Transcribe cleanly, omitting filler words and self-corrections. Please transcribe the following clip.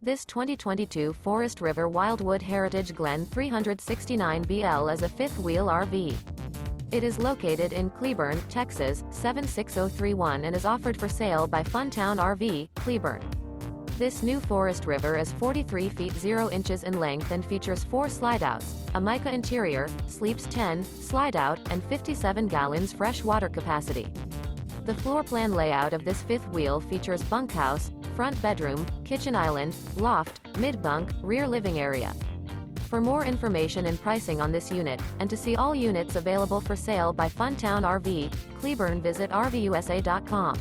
This 2022 Forest River Wildwood Heritage Glen 369BL is a fifth-wheel RV. It is located in Cleburne, Texas, 76031 and is offered for sale by Funtown RV, Cleburne. This new Forest River is 43 feet 0 inches in length and features 4 slideouts, a MICA interior, sleeps 10, slideout, and 57 gallons fresh water capacity. The floor plan layout of this fifth wheel features bunkhouse, front bedroom, kitchen island, loft, mid-bunk, rear living area. For more information and pricing on this unit, and to see all units available for sale by Funtown RV, Cleburne, visit RVUSA.com.